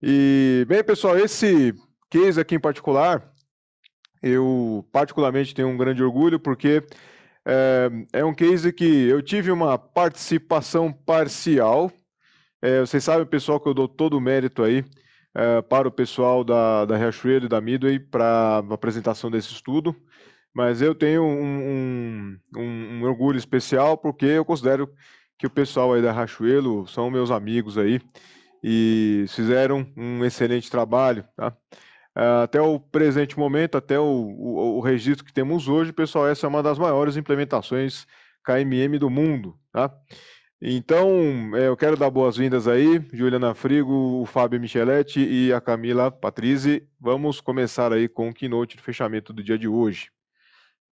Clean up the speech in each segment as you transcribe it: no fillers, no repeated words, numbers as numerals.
E, bem, pessoal, esse case aqui em particular, eu particularmente tenho um grande orgulho, porque é um case que eu tive uma participação parcial. Vocês sabem, pessoal, que eu dou todo o mérito aí para o pessoal da Riachuelo e da Midway para a apresentação desse estudo, mas eu tenho um orgulho especial porque eu considero que o pessoal aí da Riachuelo são meus amigos aí e fizeram um excelente trabalho, tá? Até o presente momento, até o registro que temos hoje, pessoal, essa é uma das maiores implementações KMM do mundo, tá? Então, eu quero dar boas-vindas aí, Juliana Frigo, o Fábio Micheletti e a Camila Patrizzi. Vamos começar aí com o keynote de fechamento do dia de hoje.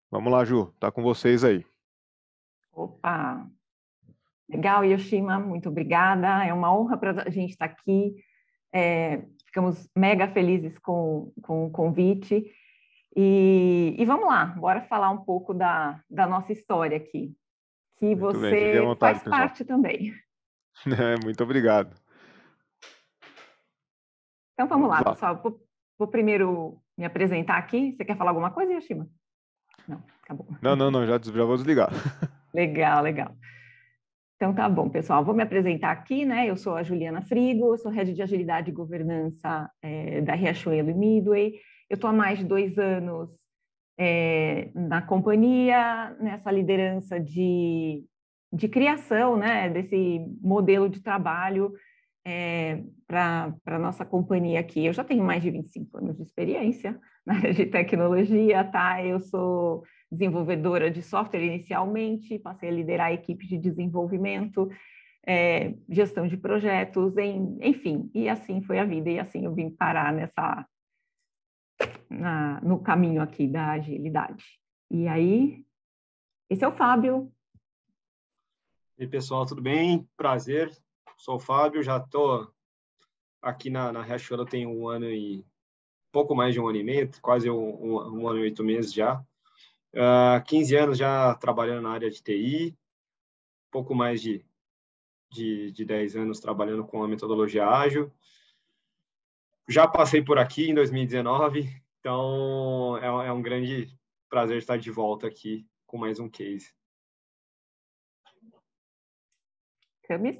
Vamos lá, Ju, tá com vocês aí. Opa! Legal, Yoshima, muito obrigada. É uma honra para a gente estar aqui. Ficamos mega felizes com o convite. E vamos lá, bora falar um pouco da nossa história aqui, que Muito bem, fiquem à você vontade, faz pessoal. parte também. Muito obrigado. Então vamos Vamos lá, lá. pessoal. Vou primeiro me apresentar aqui. Você quer falar alguma coisa, Yoshima? Não, acabou. Não, já vou desligar. Legal, legal. Então tá bom, pessoal. Vou me apresentar aqui, né? Eu sou a Juliana Frigo, eu sou Head de Agilidade e Governança da Riachuelo e Midway. Eu estou há mais de 2 anos na companhia, nessa liderança de criação, né, desse modelo de trabalho para a nossa companhia aqui. Eu já tenho mais de 25 anos de experiência na área de tecnologia, tá? Eu sou desenvolvedora de software inicialmente, passei a liderar a equipe de desenvolvimento, gestão de projetos, enfim, e assim foi a vida, e assim eu vim parar no caminho aqui da agilidade. E aí, esse é o Fábio. E aí, pessoal, tudo bem? Prazer, sou o Fábio, já estou aqui na Riachuelo tem pouco mais de um ano e meio, quase um ano e 8 meses já. 15 anos já trabalhando na área de TI, pouco mais de 10 anos trabalhando com a metodologia ágil. Já passei por aqui em 2019, então é um grande prazer estar de volta aqui com mais um case. Camis.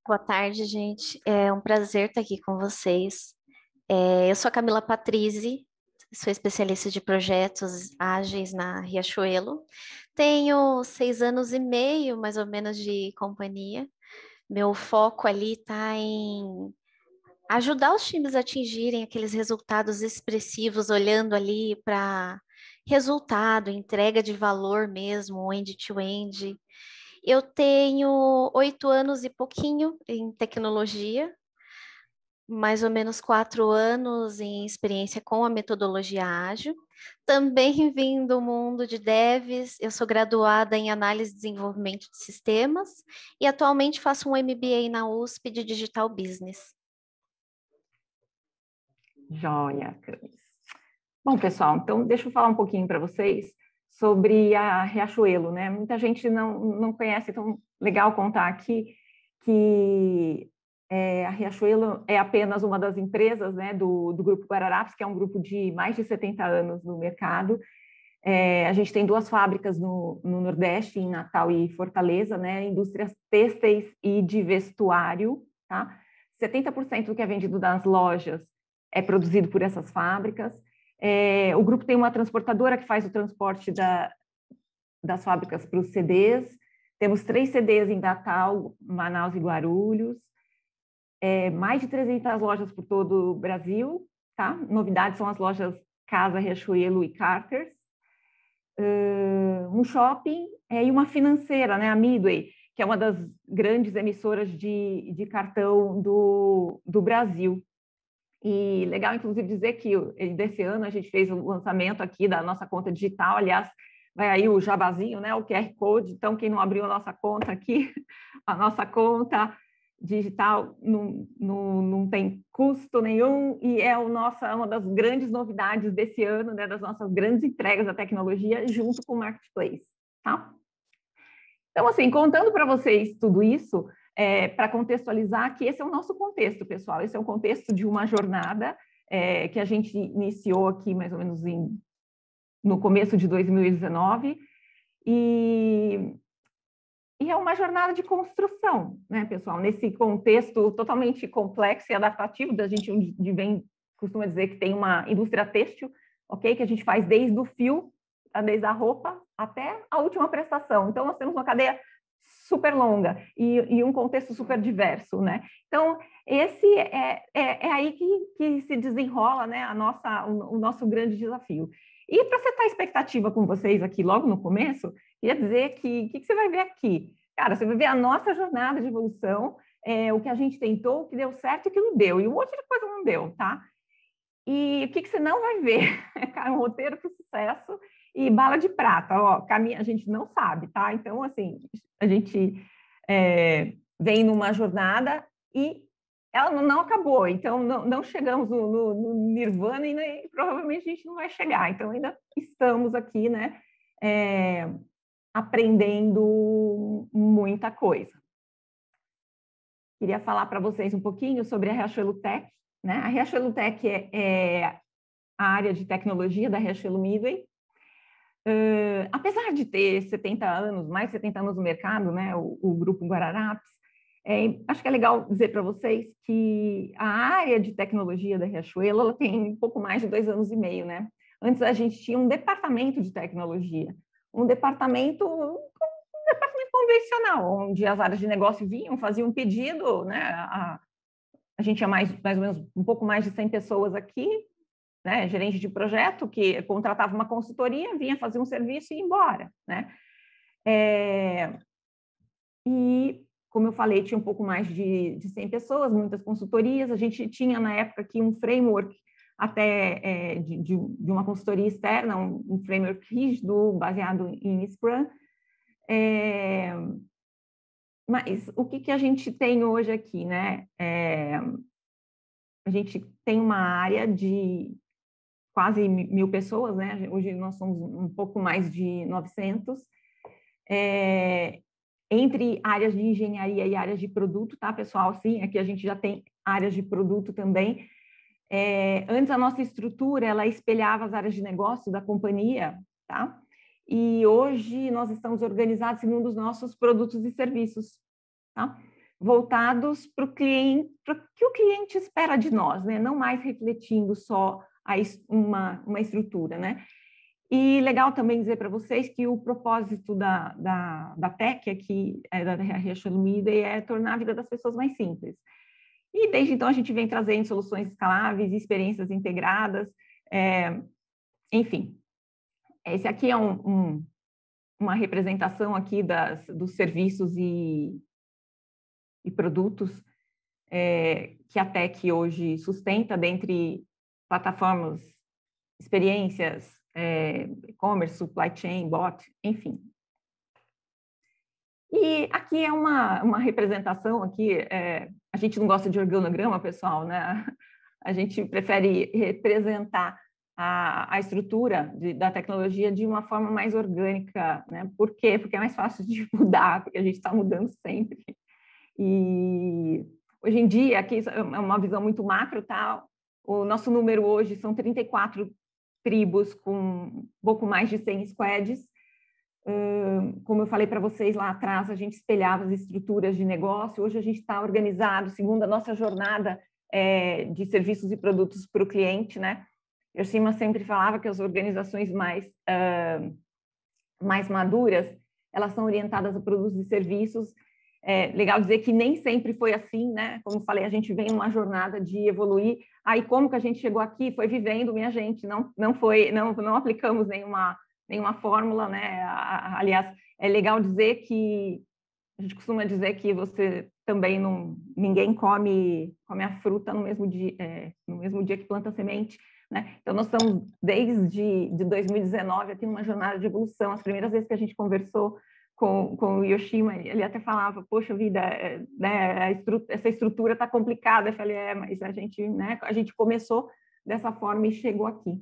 Boa tarde, gente. É um prazer estar aqui com vocês. Eu sou a Camila Patrizzi, sou especialista de projetos ágeis na Riachuelo. Tenho 6 anos e meio, mais ou menos, de companhia. Meu foco ali está em ajudar os times a atingirem aqueles resultados expressivos, olhando ali para resultado, entrega de valor mesmo, end-to-end. Eu tenho 8 anos e pouquinho em tecnologia, mais ou menos 4 anos em experiência com a metodologia ágil. Também vim do mundo de devs, eu sou graduada em análise e desenvolvimento de sistemas e atualmente faço um MBA na USP de Digital Business. Joia, Camis. Bom, pessoal, então deixa eu falar um pouquinho para vocês sobre a Riachuelo, né? Muita gente não conhece, então legal contar aqui que a Riachuelo é apenas uma das empresas, né, do Grupo Guararapes, que é um grupo de mais de 70 anos no mercado. A gente tem 2 fábricas no Nordeste, em Natal e Fortaleza, né, indústrias têxteis e de vestuário, tá? 70% do que é vendido nas lojas é produzido por essas fábricas. O grupo tem uma transportadora que faz o transporte das fábricas para os CDs. Temos 3 CDs em Natal, Manaus e Guarulhos. Mais de 300 lojas por todo o Brasil. Tá? Novidades são as lojas Casa, Riachuelo e Carters. Um shopping e uma financeira, né? A Midway, que é uma das grandes emissoras de cartão do Brasil. E legal, inclusive, dizer que desse ano a gente fez o lançamento aqui da nossa conta digital. Aliás, vai aí o jabazinho, né? O QR Code. Então, quem não abriu a nossa conta aqui, a nossa conta digital não tem custo nenhum e é uma das grandes novidades desse ano, né? Das nossas grandes entregas da tecnologia junto com o Marketplace, tá? Então, assim, contando para vocês tudo isso, para contextualizar que esse é o nosso contexto, pessoal. Esse é o contexto de uma jornada que a gente iniciou aqui mais ou menos no começo de 2019, e é uma jornada de construção, né, pessoal? Nesse contexto totalmente complexo e adaptativo, da gente costuma dizer que tem uma indústria têxtil, ok? Que a gente faz desde o fio, desde a roupa, até a última prestação. Então, nós temos uma cadeia super longa e um contexto super diverso, né? Então, esse é aí que se desenrola, né, o nosso grande desafio. E para setar a expectativa com vocês aqui logo no começo, queria dizer que o que você vai ver aqui? Cara, você vai ver a nossa jornada de evolução, o que a gente tentou, o que deu certo e o que não deu, e um monte de coisa não deu, tá? E o que você não vai ver? Cara, um roteiro para o sucesso e bala de prata, ó, caminho, a gente não sabe, tá? Então, assim, a gente vem numa jornada e ela não acabou, então não chegamos no nirvana e provavelmente a gente não vai chegar, então ainda estamos aqui, né, aprendendo muita coisa. Queria falar para vocês um pouquinho sobre a Riachuelo Tech, né? A Riachuelo Tech é a área de tecnologia da Riachuelo Midway. Apesar de ter 70 anos, mais de 70 anos no mercado, né, o Grupo Guararapes, acho que é legal dizer para vocês que a área de tecnologia da Riachuelo ela tem um pouco mais de 2 anos e meio, né? Antes a gente tinha um departamento de tecnologia, um departamento convencional, onde as áreas de negócio vinham, faziam um pedido, né? A gente tinha mais ou menos um pouco mais de 100 pessoas aqui, né, gerente de projeto, que contratava uma consultoria, vinha fazer um serviço e ia embora, né? E, como eu falei, tinha um pouco mais de 100 pessoas, muitas consultorias, a gente tinha, na época, aqui um framework até de uma consultoria externa, um framework rígido, baseado em Scrum. Mas o que a gente tem hoje aqui, né? A gente tem uma área de quase 1.000 pessoas, né? Hoje nós somos um pouco mais de 900, entre áreas de engenharia e áreas de produto, tá, pessoal? Sim, aqui a gente já tem áreas de produto também. Antes a nossa estrutura, ela espelhava as áreas de negócio da companhia, tá? E hoje nós estamos organizados segundo os nossos produtos e serviços, tá? Voltados para o cliente, para o que o cliente espera de nós, né? Não mais refletindo só uma estrutura, né? E legal também dizer para vocês que o propósito da Tech aqui, da Riachuelo Midway, é tornar a vida das pessoas mais simples. E desde então a gente vem trazendo soluções escaláveis, experiências integradas, enfim. Esse aqui é uma representação aqui dos serviços e produtos que a Tech hoje sustenta, dentre plataformas, experiências, e-commerce, supply chain, bot, enfim. E aqui é uma representação, aqui, a gente não gosta de organograma, pessoal, né? A gente prefere representar a estrutura da tecnologia de uma forma mais orgânica, né? Por quê? Porque é mais fácil de mudar, porque a gente está mudando sempre. E hoje em dia, aqui é uma visão muito macro, tá? O nosso número hoje são 34 tribos com um pouco mais de 100 squads. Como eu falei para vocês lá atrás, a gente espelhava as estruturas de negócio. Hoje a gente está organizado segundo a nossa jornada de serviços e produtos para o cliente, né? Eu sempre falava que as organizações mais maduras, elas são orientadas a produtos e serviços. Legal dizer que nem sempre foi assim, né? Como eu falei, a gente vem numa jornada de evoluir. Aí como que a gente chegou aqui? Foi vivendo, minha gente. Não aplicamos nenhuma fórmula, né? Aliás, é legal dizer que a gente costuma dizer que você também ninguém come a fruta no mesmo dia que planta a semente, né? Então nós estamos desde 2019 aqui numa jornada de evolução. As primeiras vezes que a gente conversou com o Yoshima, ele até falava, poxa vida, né, essa estrutura está complicada. Eu falei, mas a gente começou dessa forma e chegou aqui.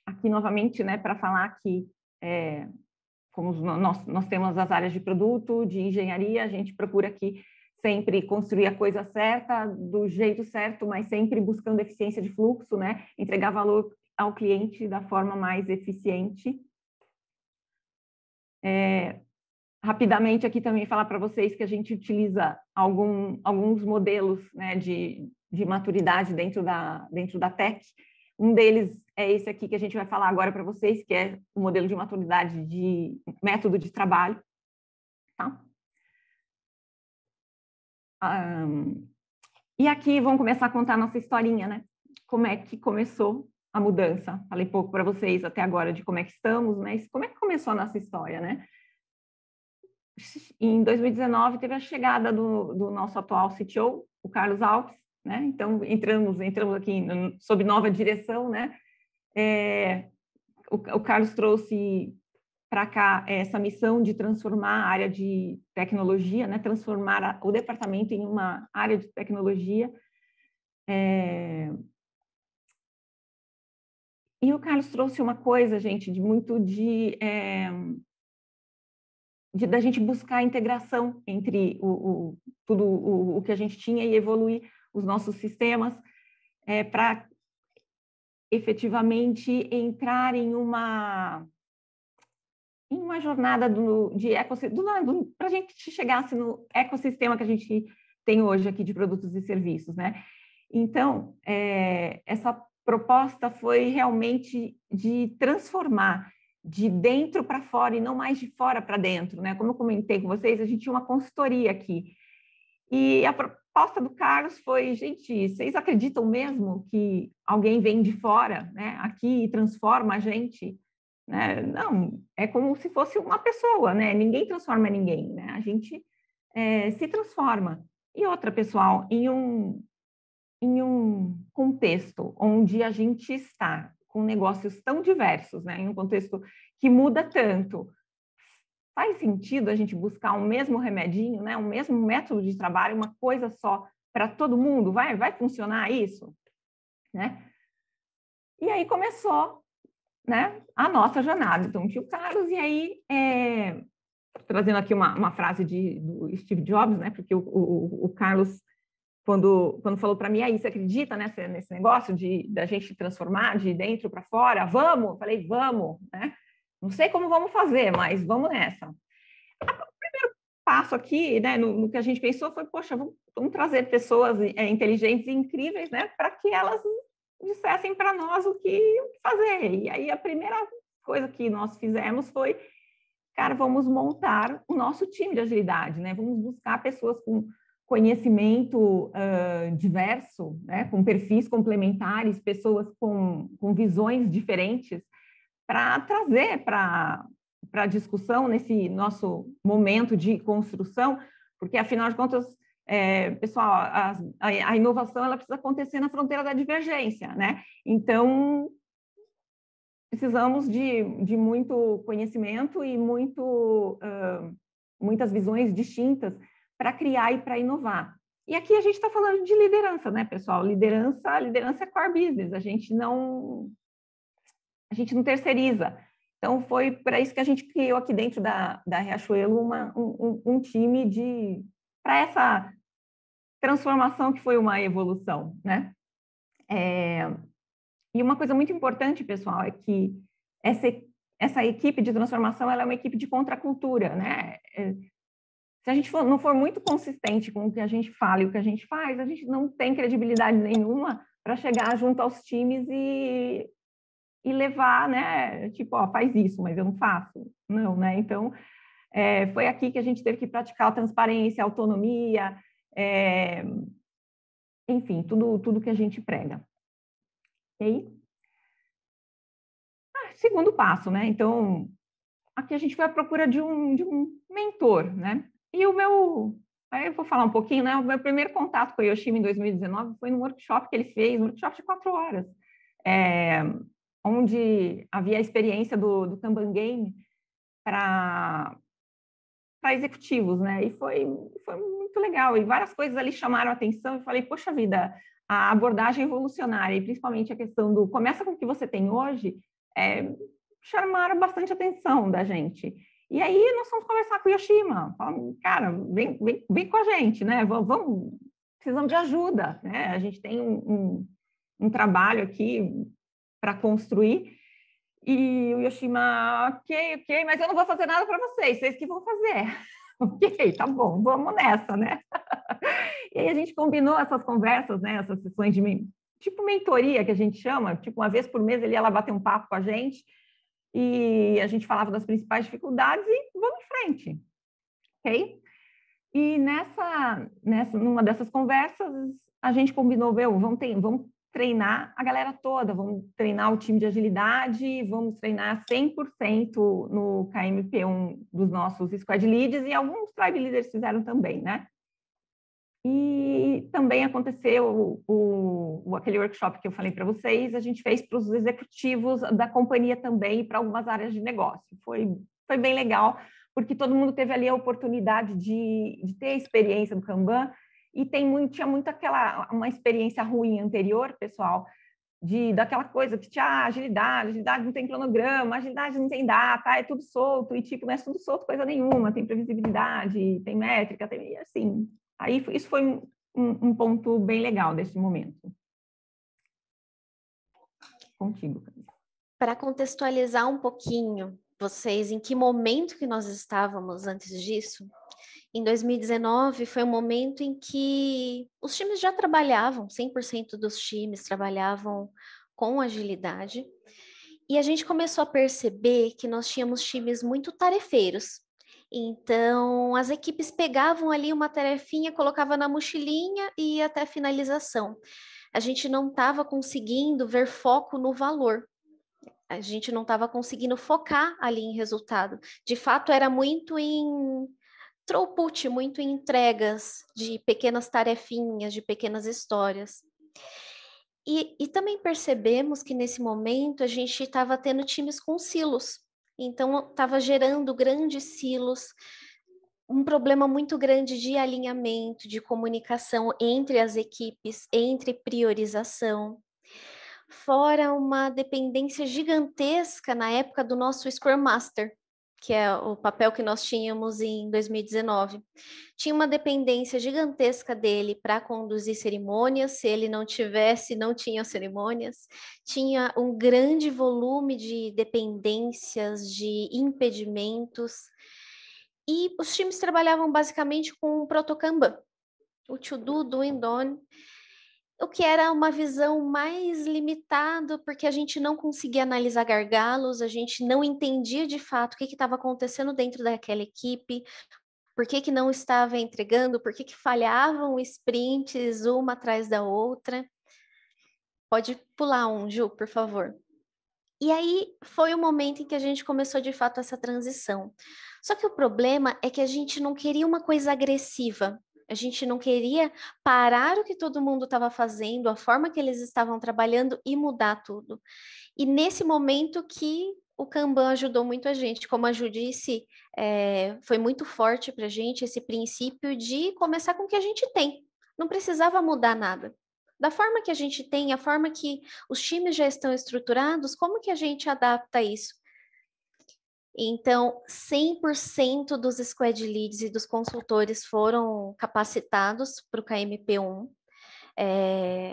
Aqui novamente, né, para falar que como nós temos as áreas de produto, de engenharia, a gente procura aqui sempre construir a coisa certa, do jeito certo, mas sempre buscando eficiência de fluxo, né? Entregar valor ao cliente da forma mais eficiente. Rapidamente aqui também falar para vocês que a gente utiliza alguns modelos, né, de maturidade dentro da tech. Um deles é esse aqui que a gente vai falar agora para vocês, que é o modelo de maturidade de método de trabalho. Tá? E aqui vamos começar a contar a nossa historinha, né? Como é que começou a mudança? Falei pouco para vocês até agora de como é que estamos, mas como é que começou a nossa história, né? Em 2019 teve a chegada do nosso atual CTO, o Carlos Alves, né? Então entramos aqui sob nova direção, né? O Carlos trouxe para cá essa missão de transformar a área de tecnologia, né? Transformar o departamento em uma área de tecnologia. E o Carlos trouxe uma coisa, gente, da gente buscar a integração entre tudo o que a gente tinha e evoluir os nossos sistemas para efetivamente entrar em uma jornada de ecossistema, para a gente chegasse no ecossistema que a gente tem hoje aqui de produtos e serviços, né? Então, essa proposta foi realmente de transformar de dentro para fora e não mais de fora para dentro, né? Como eu comentei com vocês, a gente tinha uma consultoria aqui. E a proposta do Carlos foi, gente, vocês acreditam mesmo que alguém vem de fora, né, aqui e transforma a gente? Né? Não, é como se fosse uma pessoa, né? Ninguém transforma ninguém, né? A gente se transforma. E outra, pessoal, em um contexto onde a gente está com negócios tão diversos, né? Em um contexto que muda tanto, faz sentido a gente buscar um mesmo remedinho, né? Um mesmo método de trabalho, uma coisa só para todo mundo? Vai funcionar isso? Né? E aí começou, né, a nossa jornada. Então, tinha o Carlos, e aí, trazendo aqui uma frase do Steve Jobs, né? Porque o Carlos, quando falou para mim, aí, você acredita nesse negócio da gente transformar de dentro para fora? Vamos! Eu falei, vamos, né? Não sei como vamos fazer, mas vamos nessa. O primeiro passo aqui, né, no que a gente pensou foi, poxa, vamos trazer pessoas inteligentes e incríveis, né, para que elas dissessem para nós o que fazer. E aí a primeira coisa que nós fizemos foi, cara, vamos montar o nosso time de agilidade, né? Vamos buscar pessoas com conhecimento diverso, né, com perfis complementares, pessoas com visões diferentes, para trazer para a discussão nesse nosso momento de construção, porque, afinal de contas, pessoal, a inovação ela precisa acontecer na fronteira da divergência, né? Então, precisamos de muito conhecimento e muitas visões distintas para criar e para inovar. E aqui a gente está falando de liderança, né, pessoal? Liderança é core business, a gente não terceiriza. Então, foi para isso que a gente criou aqui dentro da Riachuelo um time para essa transformação que foi uma evolução, né? E uma coisa muito importante, pessoal, é que essa equipe de transformação ela é uma equipe de contracultura, né? Se a gente não for muito consistente com o que a gente fala e o que a gente faz, a gente não tem credibilidade nenhuma para chegar junto aos times e levar, né, tipo, ó, faz isso, mas eu não faço. Não, né? Então, foi aqui que a gente teve que praticar a transparência, a autonomia, enfim, tudo que a gente prega. Ok? Segundo passo, né? Então, aqui a gente foi à procura de um mentor, né? E aí eu vou falar um pouquinho, né? O meu primeiro contato com o Yoshimi em 2019 foi num workshop que ele fez, um workshop de 4 horas, onde havia a experiência do Kanban Game para executivos, né? E foi muito legal. E várias coisas ali chamaram a atenção. Eu falei, poxa vida, a abordagem evolucionária, e principalmente a questão do começa com o que você tem hoje, chamaram bastante atenção da gente. E aí nós fomos conversar com o Yoshima, falamos, cara, vem com a gente, né? Precisamos de ajuda, né? A gente tem um trabalho aqui para construir. E o Yoshima, ok, mas eu não vou fazer nada para vocês que vão fazer. Ok, tá bom, vamos nessa, né? E aí a gente combinou essas conversas, né? Essas sessões de tipo mentoria que a gente chama, tipo uma vez por mês ele ia lá bater um papo com a gente e a gente falava das principais dificuldades e vamos em frente, ok? E numa dessas conversas a gente combinou, vamos treinar a galera toda, vamos treinar o time de agilidade, vamos treinar 100% no KMP1 dos nossos squad leads e alguns tribe leaders fizeram também, né? E também aconteceu aquele workshop que eu falei para vocês, a gente fez para os executivos da companhia também e para algumas áreas de negócio. Foi bem legal, porque todo mundo teve ali a oportunidade de ter a experiência do Kanban e tinha muito uma experiência ruim anterior, pessoal, daquela coisa que tinha agilidade não tem cronograma, agilidade não tem data, é tudo solto, e tipo, não é tudo solto coisa nenhuma, tem previsibilidade, tem métrica, tem assim. Aí isso foi um ponto bem legal desse momento. Contigo. Para contextualizar um pouquinho, vocês, em que momento que nós estávamos antes disso? Em 2019 foi um momento em que os times já trabalhavam, 100% dos times trabalhavam com agilidade, e a gente começou a perceber que nós tínhamos times muito tarefeiros. Então, as equipes pegavam ali uma tarefinha, colocavam na mochilinha e ia até a finalização. A gente não estava conseguindo ver foco no valor. A gente não estava conseguindo focar ali em resultado. De fato, era muito em throughput, muito em entregas de pequenas tarefinhas, de pequenas histórias. E também percebemos que nesse momento a gente estava tendo times com silos. Então, estava gerando grandes silos, um problema muito grande de alinhamento, de comunicação entre as equipes, entre priorização. Fora uma dependência gigantesca na época do nosso Scrum Master, que é o papel que nós tínhamos em 2019. Tinha uma dependência gigantesca dele para conduzir cerimônias, se ele não tivesse, não tinha cerimônias. Tinha um grande volume de dependências, de impedimentos, e os times trabalhavam basicamente com o Proto-Kanban, o to do, do and done, o que era uma visão mais limitada, porque a gente não conseguia analisar gargalos, a gente não entendia de fato o que estava acontecendo dentro daquela equipe, por que não estava entregando, por que falhavam sprints uma atrás da outra. Pode pular um, Ju, por favor. E aí foi o momento em que a gente começou de fato essa transição. Só que o problema é que a gente não queria uma coisa agressiva. A gente não queria parar o que todo mundo estava fazendo, a forma que eles estavam trabalhando e mudar tudo. E nesse momento que o Kanban ajudou muito a gente. Como a Ju disse, foi muito forte para a gente esse princípio de começar com o que a gente tem. Não precisava mudar nada. Da forma que a gente tem, a forma que os times já estão estruturados, como que a gente adapta isso? Então, 100% dos squad leads e dos consultores foram capacitados para o KMP1.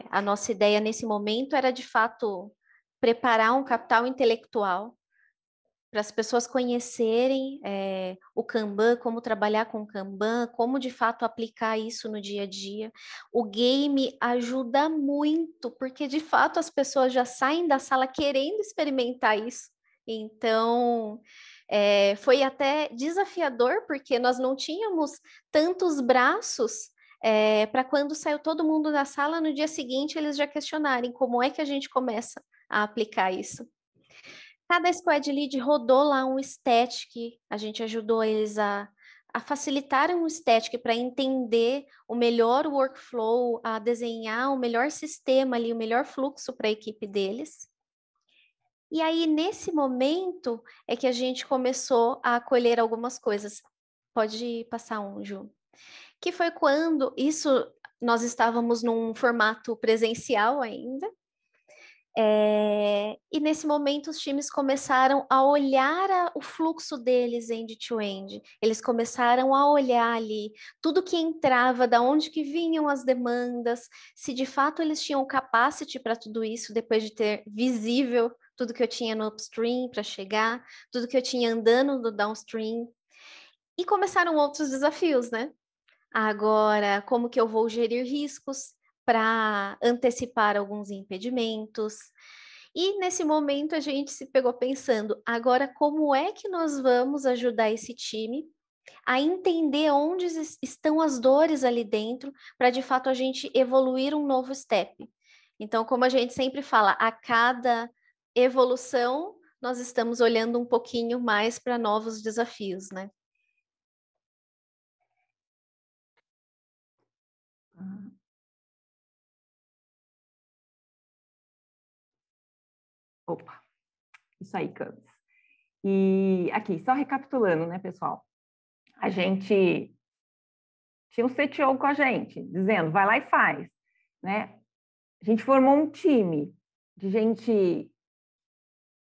A nossa ideia nesse momento era, de fato, preparar um capital intelectual para as pessoas conhecerem o Kanban, como trabalhar com o Kanban, como de fato aplicar isso no dia a dia. O game ajuda muito, porque de fato as pessoas já saem da sala querendo experimentar isso. Então, foi até desafiador, porque nós não tínhamos tantos braços para quando saiu todo mundo da sala, no dia seguinte eles já questionarem como é que a gente começa a aplicar isso. Cada squad lead rodou lá um static, a gente ajudou eles a facilitar um static para entender o melhor workflow, a desenhar o melhor sistema ali, o melhor fluxo para a equipe deles. E aí, nesse momento, é que a gente começou a colher algumas coisas. Pode passar um, Ju. Que foi quando nós estávamos num formato presencial ainda, E nesse momento os times começaram a olhar o fluxo deles end-to-end. Eles começaram a olhar ali tudo que entrava, da onde que vinham as demandas, se de fato eles tinham capacity para tudo isso, depois de ter visível tudo que eu tinha no upstream para chegar, tudo que eu tinha andando no downstream. E começaram outros desafios, né? Agora, como que eu vou gerir riscos para antecipar alguns impedimentos? E nesse momento a gente se pegou pensando, agora como é que nós vamos ajudar esse time a entender onde estão as dores ali dentro, para de fato a gente evoluir um novo step. Então, como a gente sempre fala, a cada evolução nós estamos olhando um pouquinho mais para novos desafios, né? Opa, isso aí, Camis. E aqui, só recapitulando, né, pessoal? A gente tinha um CTO com a gente, dizendo, vai lá e faz, né? A gente formou um time de gente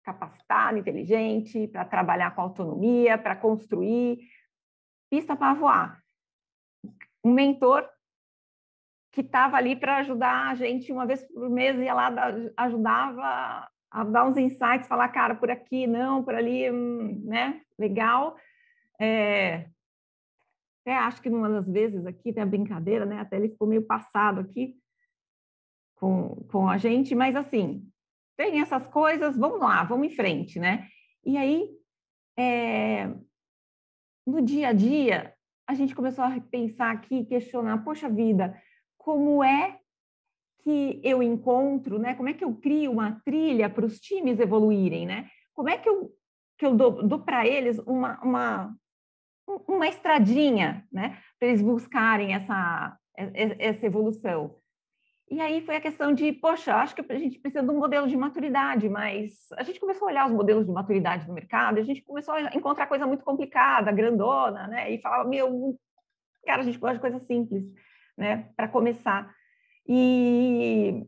capacitada, inteligente, para trabalhar com autonomia, para construir pista para voar. Um mentor que estava ali para ajudar a gente uma vez por mês, ia lá, ajudava a dar uns insights, falar, cara, por aqui não, por ali, né? Legal. Até acho que numa das vezes aqui tem a brincadeira, né? Até ele ficou meio passado aqui com a gente, mas assim, tem essas coisas, vamos lá, vamos em frente, né? E aí, no dia a dia, a gente começou a pensar aqui, questionar, poxa vida, como é que eu encontro, né? Como é que eu crio uma trilha para os times evoluírem, né? Como é que eu dou para eles uma estradinha, né? Para eles buscarem essa evolução. E aí foi a questão de, poxa, acho que a gente precisa de um modelo de maturidade, mas a gente começou a olhar os modelos de maturidade no mercado, a gente começou a encontrar coisa muito complicada, grandona, né? E falava, meu, cara, a gente gosta de coisa simples, né? Para começar. E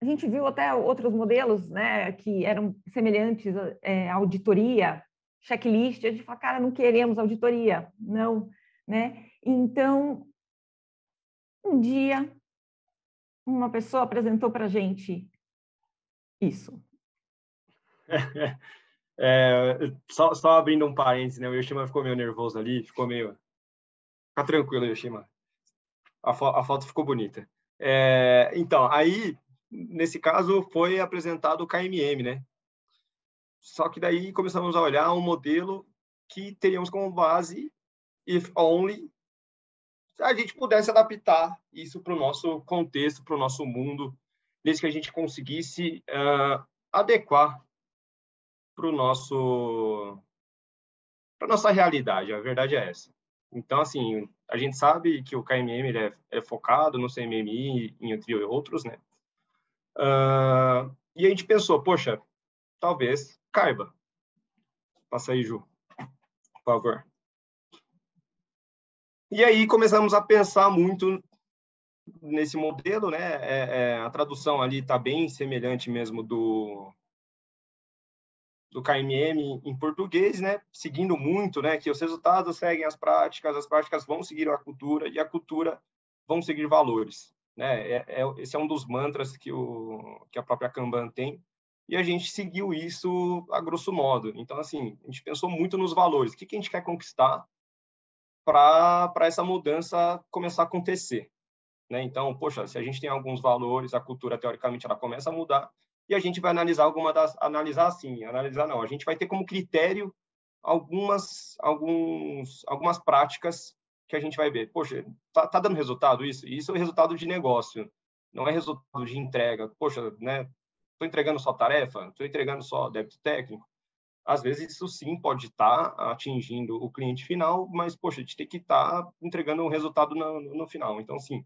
a gente viu até outros modelos, né, que eram semelhantes à auditoria, checklist, a gente fala, cara, não queremos auditoria, não, né? Então, um dia, uma pessoa apresentou para a gente isso. Só abrindo um parênteses, né? O Yoshima ficou meio nervoso ali, ficou meio... Fica tranquilo, Yoshima. A foto ficou bonita. Então, aí, nesse caso, foi apresentado o KMM, né? Só que daí começamos a olhar um modelo que teríamos como base, if only, se a gente pudesse adaptar isso para o nosso contexto, para o nosso mundo, desde que a gente conseguisse adequar para a nossa realidade. A verdade é essa. Então, assim, a gente sabe que o KMM ele é focado no CMMI, entre outros, né? E a gente pensou, poxa, talvez caiba. Passa aí, Ju, por favor. E aí começamos a pensar muito nesse modelo, né? A tradução ali está bem semelhante mesmo do KMM em português, né? Seguindo muito, né? Que os resultados seguem as práticas vão seguir a cultura e a cultura vão seguir valores, né? Esse é um dos mantras que a própria Kanban tem e a gente seguiu isso a grosso modo. Então, assim, a gente pensou muito nos valores. O que a gente quer conquistar para essa mudança começar a acontecer, né? Então, poxa, se a gente tem alguns valores, a cultura, teoricamente, ela começa a mudar, e a gente vai analisar a gente vai ter como critério algumas práticas que a gente vai ver. Poxa, tá dando resultado isso? Isso é resultado de negócio, não é resultado de entrega. Poxa, né? Estou entregando só tarefa? Estou entregando só débito técnico? Às vezes isso sim pode estar atingindo o cliente final, mas, poxa, a gente tem que estar entregando um resultado no final. Então, sim,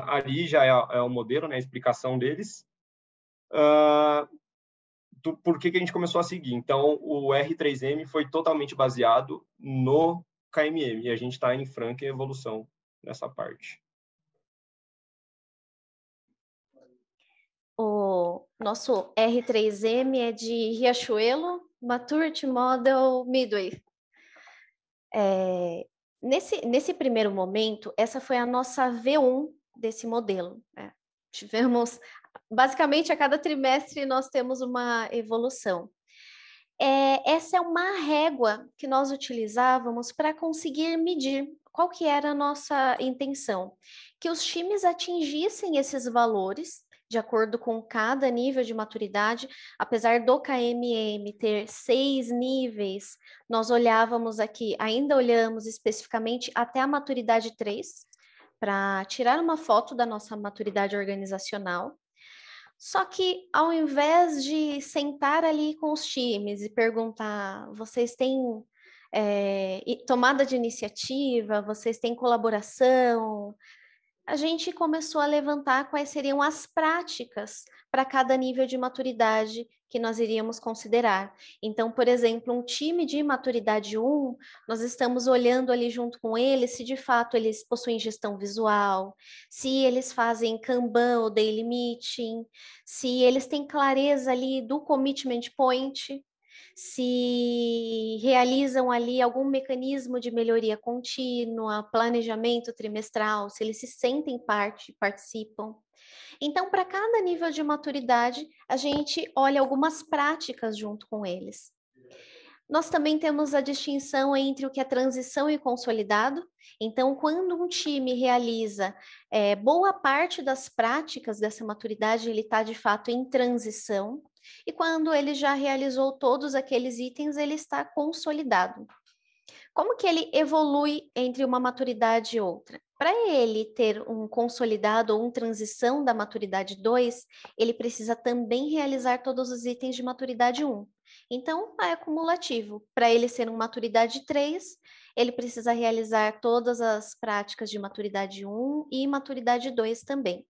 ali já é o modelo, né, a explicação deles. Por que a gente começou a seguir? Então, o R3M foi totalmente baseado no KMM, e a gente está em franca evolução nessa parte. O nosso R3M é de Riachuelo, Maturity Model Midway. Nesse primeiro momento, essa foi a nossa V1 desse modelo. Tivemos, basicamente, a cada trimestre nós temos uma evolução. Essa é uma régua que nós utilizávamos para conseguir medir qual que era a nossa intenção, que os times atingissem esses valores de acordo com cada nível de maturidade. Apesar do KMM ter 6 níveis, nós olhávamos aqui, ainda olhamos especificamente até a maturidade 3, para tirar uma foto da nossa maturidade organizacional. Só que ao invés de sentar ali com os times e perguntar, vocês têm tomada de iniciativa, vocês têm colaboração, a gente começou a levantar quais seriam as práticas para cada nível de maturidade que nós iríamos considerar. Então, por exemplo, um time de maturidade 1, nós estamos olhando ali junto com eles se de fato eles possuem gestão visual, se eles fazem Kanban ou Daily Meeting, se eles têm clareza ali do commitment point, se realizam ali algum mecanismo de melhoria contínua, planejamento trimestral, se eles se sentem parte, participam. Então, para cada nível de maturidade, a gente olha algumas práticas junto com eles. Nós também temos a distinção entre o que é transição e consolidado. Então, quando um time realiza boa parte das práticas dessa maturidade, ele está de fato em transição. E quando ele já realizou todos aqueles itens, ele está consolidado. Como que ele evolui entre uma maturidade e outra? Para ele ter um consolidado ou uma transição da maturidade 2, ele precisa também realizar todos os itens de maturidade 1. Então, é acumulativo. Para ele ser uma maturidade 3, ele precisa realizar todas as práticas de maturidade 1 e maturidade 2 também.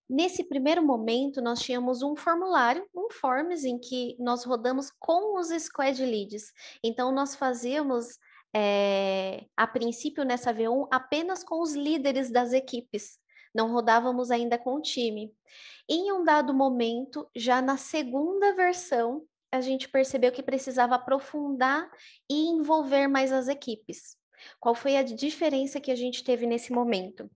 Nesse primeiro momento, nós tínhamos um formulário, um forms, em que nós rodamos com os squad leads. Então, nós fazíamos, a princípio, nessa V1, apenas com os líderes das equipes. Não rodávamos ainda com o time. Em um dado momento, já na segunda versão, a gente percebeu que precisava aprofundar e envolver mais as equipes. Qual foi a diferença que a gente teve nesse momento?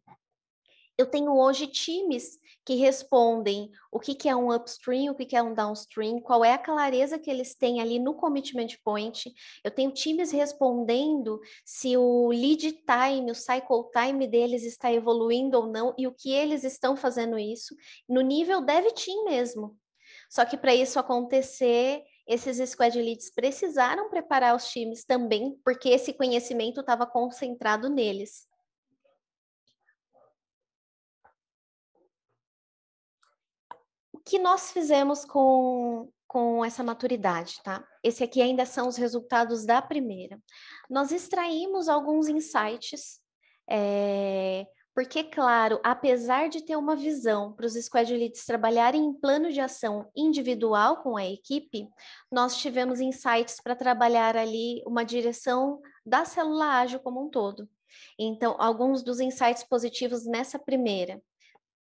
Eu tenho hoje times que respondem o que é um upstream, o que é um downstream, qual é a clareza que eles têm ali no commitment point. Eu tenho times respondendo se o lead time, o cycle time deles está evoluindo ou não e o que eles estão fazendo isso, no nível dev team mesmo. Só que para isso acontecer, esses squad leads precisaram preparar os times também, porque esse conhecimento estava concentrado neles. O que nós fizemos com essa maturidade, tá? Esse aqui ainda são os resultados da primeira. Nós extraímos alguns insights, porque, claro, apesar de ter uma visão para os squad leads trabalharem em plano de ação individual com a equipe, nós tivemos insights para trabalhar ali uma direção da célula ágil como um todo. Então, alguns dos insights positivos nessa primeira.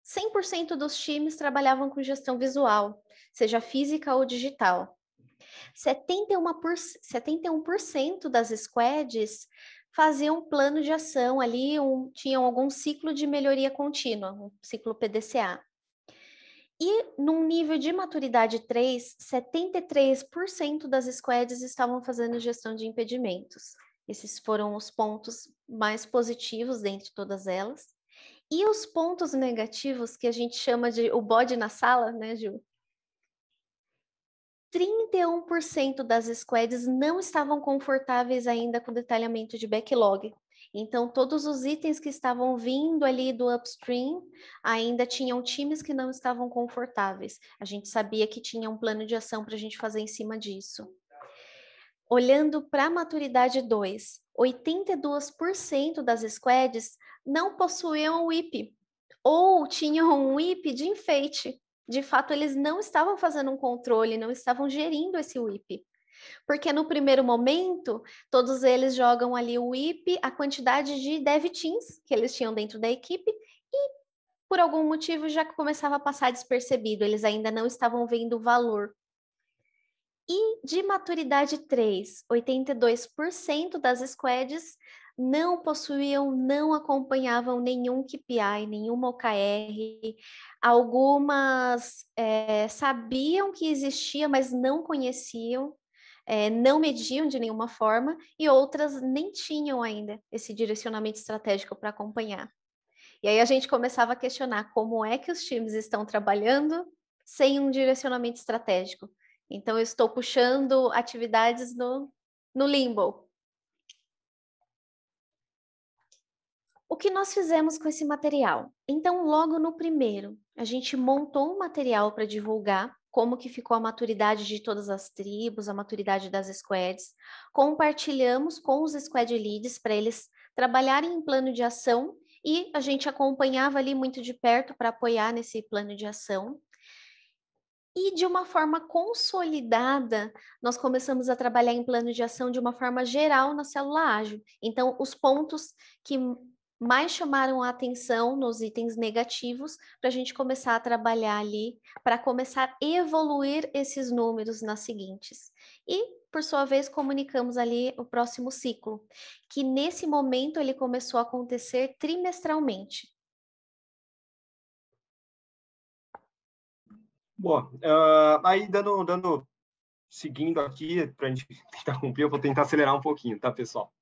100% dos times trabalhavam com gestão visual, seja física ou digital. 71% das squads faziam um plano de ação ali, tinham algum ciclo de melhoria contínua, um ciclo PDCA. E num nível de maturidade 3, 73% das squads estavam fazendo gestão de impedimentos. Esses foram os pontos mais positivos dentre todas elas. E os pontos negativos, que a gente chama de o bode na sala, né, Ju? 31% das squads não estavam confortáveis ainda com o detalhamento de backlog. Então, todos os itens que estavam vindo ali do upstream, ainda tinham times que não estavam confortáveis. A gente sabia que tinha um plano de ação para a gente fazer em cima disso. Olhando para a maturidade 2, 82% das squads não possuíam o WIP, ou tinham um WIP de enfeite. De fato, eles não estavam fazendo um controle, não estavam gerindo esse WIP. Porque no primeiro momento, todos eles jogam ali o WIP, a quantidade de dev teams que eles tinham dentro da equipe, e por algum motivo já começava a passar despercebido, eles ainda não estavam vendo o valor. E de maturidade 3, 82% das squads não possuíam, não acompanhavam nenhum KPI, nenhuma OKR. Algumas sabiam que existia, mas não conheciam, não mediam de nenhuma forma, e outras nem tinham ainda esse direcionamento estratégico para acompanhar. E aí a gente começava a questionar como é que os times estão trabalhando sem um direcionamento estratégico. Então, eu estou puxando atividades no limbo. O que nós fizemos com esse material? Então, logo no primeiro, a gente montou um material para divulgar como que ficou a maturidade de todas as tribos, a maturidade das squads. Compartilhamos com os squad leads para eles trabalharem em plano de ação e a gente acompanhava ali muito de perto para apoiar nesse plano de ação. E de uma forma consolidada, nós começamos a trabalhar em plano de ação de uma forma geral na célula ágil. Então, os pontos que mais chamaram a atenção nos itens negativos, para a gente começar a trabalhar ali, para começar a evoluir esses números nas seguintes. E, por sua vez, comunicamos ali o próximo ciclo, que nesse momento ele começou a acontecer trimestralmente. Bom, aí seguindo aqui, para a gente tentar cumprir, eu vou tentar acelerar um pouquinho, tá, pessoal?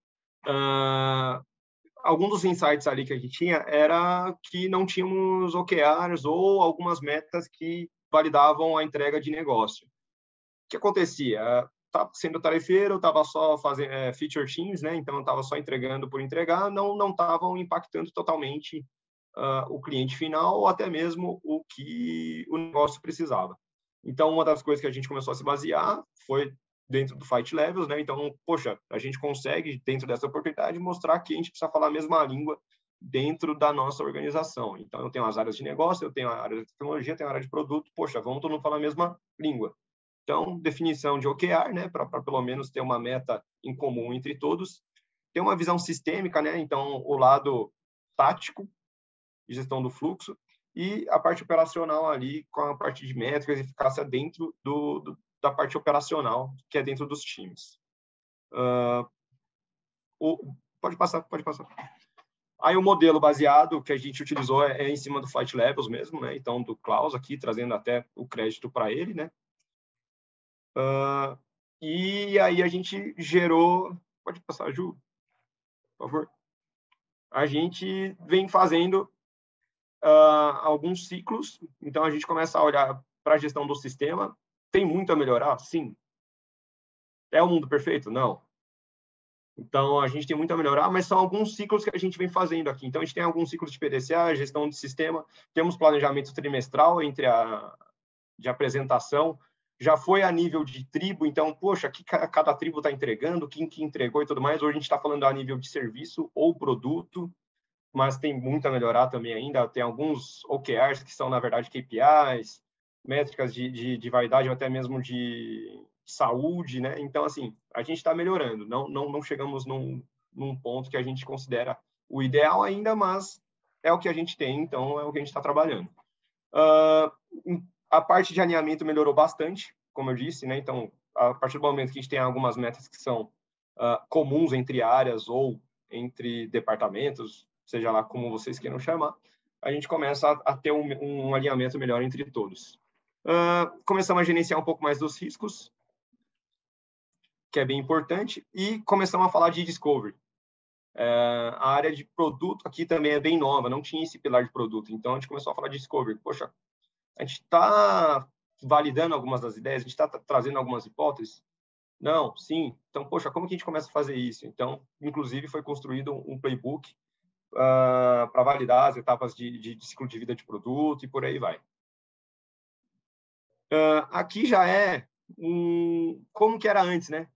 Alguns dos insights ali que a gente tinha era que não tínhamos OKRs ou algumas metas que validavam a entrega de negócio. O que acontecia? Estava sendo tarefeiro, estava só fazendo feature teams, né? Então estava só entregando por entregar, não estavam impactando totalmente o cliente final ou até mesmo o que o negócio precisava. Então, uma das coisas que a gente começou a se basear foi dentro do Fight Levels, né? Então, poxa, a gente consegue, dentro dessa oportunidade, mostrar que a gente precisa falar a mesma língua dentro da nossa organização. Então, eu tenho as áreas de negócio, eu tenho a área de tecnologia, eu tenho a área de produto, poxa, vamos todo mundo falar a mesma língua. Então, definição de OKR, né? Para pelo menos ter uma meta em comum entre todos. Ter uma visão sistêmica, né? Então, o lado tático, gestão do fluxo, e a parte operacional ali com a parte de métricas e eficácia dentro da parte operacional, que é dentro dos times. Pode passar. Aí o modelo baseado que a gente utilizou é em cima do Flight Levels mesmo, né? Então, do Klaus aqui, trazendo até o crédito para ele, né? E aí a gente gerou... Pode passar, Ju, por favor. A gente vem fazendo alguns ciclos, então a gente começa a olhar para a gestão do sistema. Tem muito a melhorar? Sim. É o mundo perfeito? Não. Então, a gente tem muito a melhorar, mas são alguns ciclos que a gente vem fazendo aqui. Então, a gente tem alguns ciclos de PDCA, gestão de sistema, temos planejamento trimestral de apresentação, já foi a nível de tribo, então, poxa, o que cada tribo está entregando, quem que entregou e tudo mais. Hoje a gente está falando a nível de serviço ou produto, mas tem muito a melhorar também ainda. Tem alguns OKRs que são, na verdade, KPIs, métricas de vaidade ou até mesmo de saúde, né? Então, assim, a gente está melhorando. Não chegamos num ponto que a gente considera o ideal ainda, mas é o que a gente tem, então é o que a gente está trabalhando. A parte de alinhamento melhorou bastante, como eu disse, né? Então, a partir do momento que a gente tem algumas metas que são comuns entre áreas ou entre departamentos, seja lá como vocês queiram chamar, a gente começa a ter um alinhamento melhor entre todos. Começamos a gerenciar um pouco mais dos riscos, que é bem importante, e começamos a falar de discovery. A área de produto aqui também é bem nova, não tinha esse pilar de produto, então a gente começou a falar de discovery. Poxa, a gente está validando algumas das ideias, a gente está trazendo algumas hipóteses? Não, sim. Então, poxa, como que a gente começa a fazer isso? Então, inclusive, foi construído um playbook para validar as etapas de ciclo de vida de produto e por aí vai. Aqui já é como que era antes, né?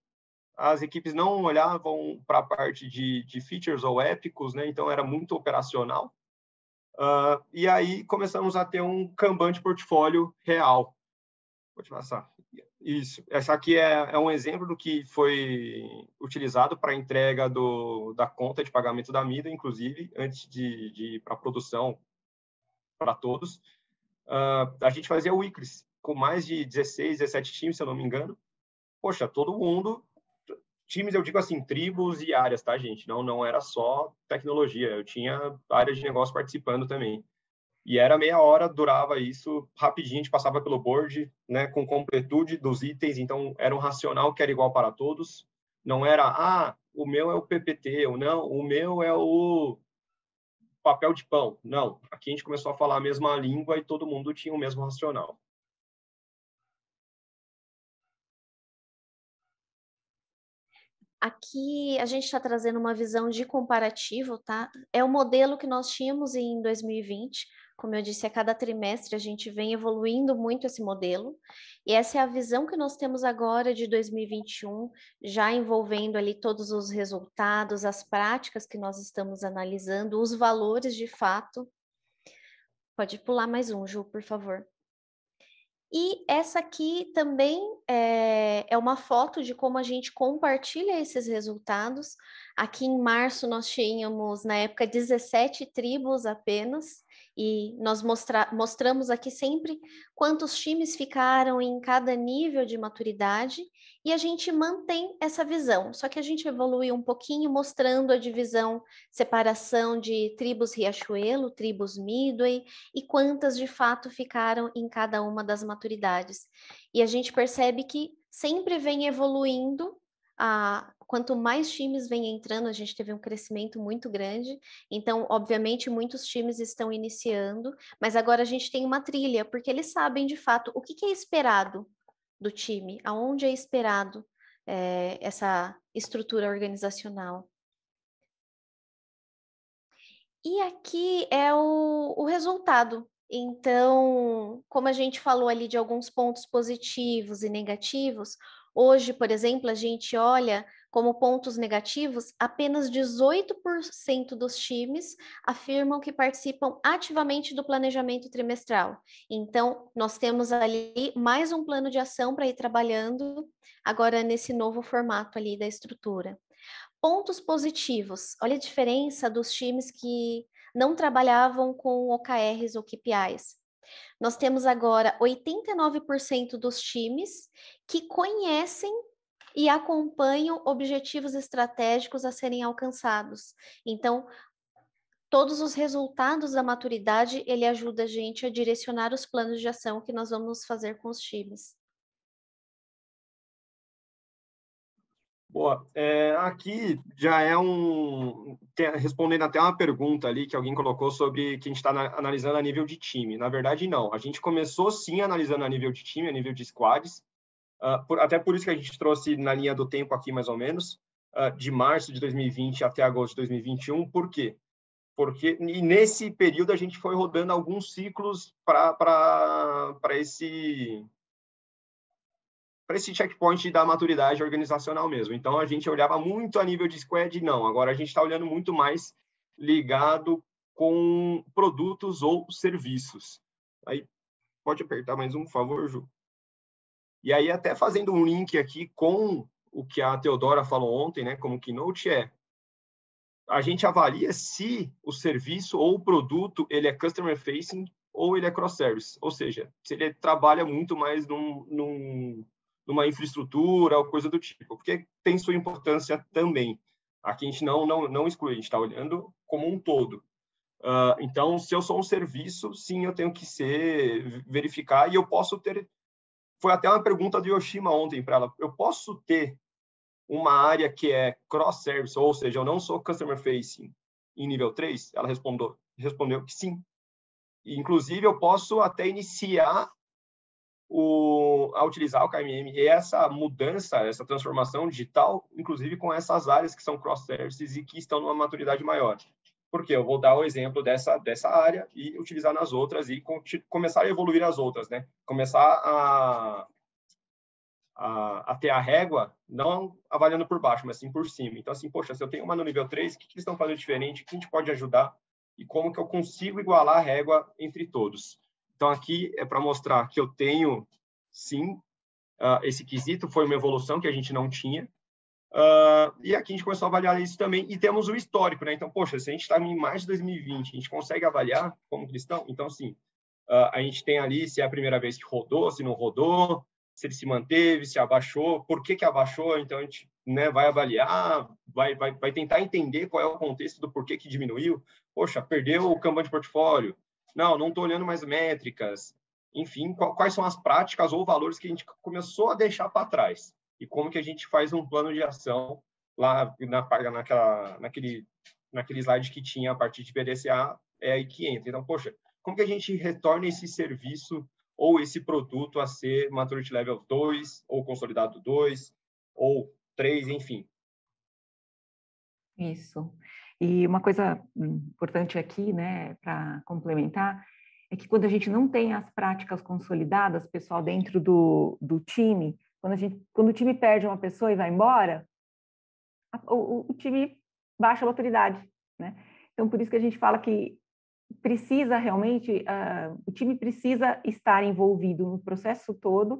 As equipes não olhavam para a parte de features ou épicos, né? Então era muito operacional. E aí começamos a ter um Kanban de portfólio real. Pode passar. Isso. Essa aqui é um exemplo do que foi utilizado para a entrega da conta de pagamento da MIDA, inclusive, antes de ir para a produção para todos. A gente fazia o ICRIS com mais de 16, 17 times, se eu não me engano. Poxa, todo mundo, times, eu digo assim, tribos e áreas, tá, gente? Não era só tecnologia, eu tinha áreas de negócio participando também. E era meia hora, durava isso, rapidinho, a gente passava pelo board, né, com completude dos itens, então era um racional que era igual para todos. Não era, o meu é o PPT, ou não, o meu é o papel de pão. Não, aqui a gente começou a falar a mesma língua e todo mundo tinha o mesmo racional. Aqui a gente está trazendo uma visão de comparativo, tá? É o modelo que nós tínhamos em 2020. Como eu disse, a cada trimestre a gente vem evoluindo muito esse modelo. E essa é a visão que nós temos agora de 2021, já envolvendo ali todos os resultados, as práticas que nós estamos analisando, os valores de fato. Pode pular mais um, Ju, por favor. E essa aqui também é uma foto de como a gente compartilha esses resultados. Aqui em março nós tínhamos, na época, 17 tribos apenas, e nós mostramos aqui sempre quantos times ficaram em cada nível de maturidade, e a gente mantém essa visão, só que a gente evoluiu um pouquinho mostrando a divisão, separação de tribos Riachuelo, tribos Midway, e quantas de fato ficaram em cada uma das maturidades. E a gente percebe que sempre vem evoluindo, quanto mais times vêm entrando, a gente teve um crescimento muito grande, então, obviamente, muitos times estão iniciando, mas agora a gente tem uma trilha, porque eles sabem de fato o que é esperado do time, aonde é esperado essa estrutura organizacional. E aqui é o resultado. Então, como a gente falou ali de alguns pontos positivos e negativos, hoje, por exemplo, a gente olha como pontos negativos, apenas 18% dos times afirmam que participam ativamente do planejamento trimestral. Então, nós temos ali mais um plano de ação para ir trabalhando agora nesse novo formato ali da estrutura. Pontos positivos. Olha a diferença dos times que não trabalhavam com OKRs ou KPIs. Nós temos agora 89% dos times que conhecem e acompanham objetivos estratégicos a serem alcançados. Então, todos os resultados da maturidade, ele ajuda a gente a direcionar os planos de ação que nós vamos fazer com os times. Boa. Aqui já é respondendo até uma pergunta ali que alguém colocou sobre que a gente está analisando a nível de time. Na verdade, não. A gente começou, sim, analisando a nível de time, a nível de squads. Até por isso que a gente trouxe na linha do tempo aqui, mais ou menos, de março de 2020 até agosto de 2021. Por quê? Porque nesse período a gente foi rodando alguns ciclos para esse checkpoint da maturidade organizacional mesmo. Então, a gente olhava muito a nível de squad, não. Agora, a gente está olhando muito mais ligado com produtos ou serviços. Aí, pode apertar mais um, por favor, Ju? E aí, até fazendo um link aqui com o que a Teodora falou ontem, né, como keynote, a gente avalia se o serviço ou o produto ele é customer facing ou ele é cross-service. Ou seja, se ele trabalha muito mais numa infraestrutura ou coisa do tipo, porque tem sua importância também. Aqui a gente não exclui, a gente está olhando como um todo. Então, se eu sou um serviço, sim, eu tenho que verificar e eu posso ter... Foi até uma pergunta do Yoshima ontem para ela. Eu posso ter uma área que é cross-service, ou seja, eu não sou customer-facing em nível 3? Ela respondeu que sim. E, inclusive, eu posso até iniciar a utilizar o KMM e essa mudança, essa transformação digital, inclusive com essas áreas que são cross-services e que estão numa maturidade maior. Porque eu vou dar o exemplo dessa área e utilizar nas outras e começar a evoluir as outras, né? Começar a ter a régua, não avaliando por baixo, mas sim por cima. Então, assim, poxa, se eu tenho uma no nível 3, o que eles estão fazendo diferente? O que a gente pode ajudar? E como que eu consigo igualar a régua entre todos? Então, aqui é para mostrar que eu tenho, sim, esse quesito foi uma evolução que a gente não tinha. E aqui a gente começou a avaliar isso também, e temos o histórico, né? Então, poxa, se a gente está em mais de 2020, a gente consegue avaliar como cristão? Então, assim, a gente tem ali se é a primeira vez que rodou, se não rodou, se ele se manteve, se abaixou, por que abaixou, então a gente, né, vai avaliar, vai tentar entender qual é o contexto do porquê que diminuiu. Poxa, perdeu o Kanban de portfólio. Não estou olhando mais métricas. Enfim, quais são as práticas ou valores que a gente começou a deixar para trás? E como que a gente faz um plano de ação lá naquele slide que tinha a partir de PDCA, é aí que entra. Então, poxa, como que a gente retorna esse serviço ou esse produto a ser Maturity Level 2, ou Consolidado 2, ou 3, enfim. Isso. E uma coisa importante aqui, né, para complementar, é que quando a gente não tem as práticas consolidadas, pessoal, dentro do time, quando o time perde uma pessoa e vai embora, o time baixa a maturidade, né? Então, por isso que a gente fala que precisa realmente, o time precisa estar envolvido no processo todo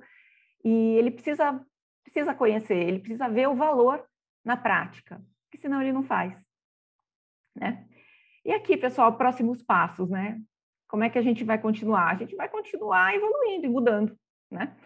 e ele precisa conhecer, ele precisa ver o valor na prática, porque senão ele não faz, né? E aqui, pessoal, próximos passos, né? Como é que a gente vai continuar? A gente vai continuar evoluindo e mudando, né?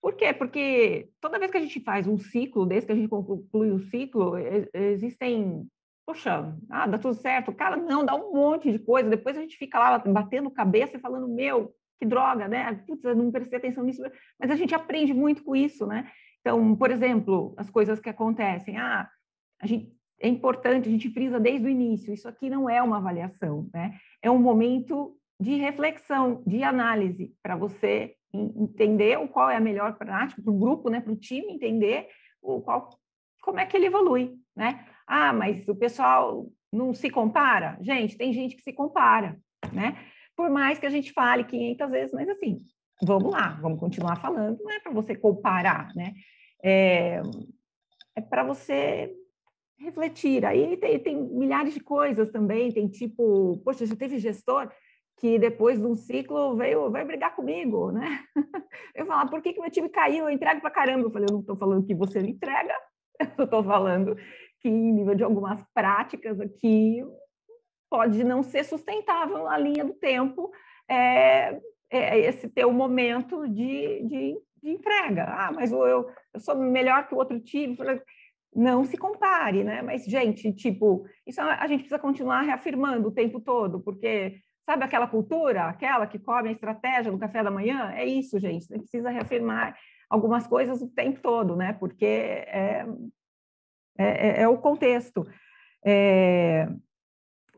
Por quê? Porque toda vez que a gente faz um ciclo, desde que a gente conclui o ciclo, existem, poxa, dá tudo certo. Cara, não, dá um monte de coisa. Depois a gente fica lá batendo cabeça e falando, meu, que droga, né? Putz, eu não prestei atenção nisso. Mas a gente aprende muito com isso, né? Então, por exemplo, as coisas que acontecem. É importante, a gente frisa desde o início, isso aqui não é uma avaliação, né? É um momento de reflexão, de análise, para você entender qual é a melhor prática para o grupo, né, para o time entender como é que ele evolui, né? Mas o pessoal não se compara? Gente, tem gente que se compara, né? Por mais que a gente fale 500 vezes, mas assim, vamos lá, vamos continuar falando, não é para você comparar, né? É para você refletir. Aí tem milhares de coisas também, tem tipo, poxa, já teve gestor que depois de um ciclo veio brigar comigo, né? Eu falo, por que meu time caiu? Eu entrego para caramba. Eu falei, eu não estou falando que você não entrega, eu estou falando que em nível de algumas práticas aqui pode não ser sustentável a linha do tempo esse teu momento de entrega. Mas eu sou melhor que o outro time. Não se compare, né? Mas, gente, tipo, isso a gente precisa continuar reafirmando o tempo todo, porque sabe aquela cultura, aquela que come a estratégia no café da manhã? É isso, gente. Você precisa reafirmar algumas coisas o tempo todo, né? Porque é o contexto.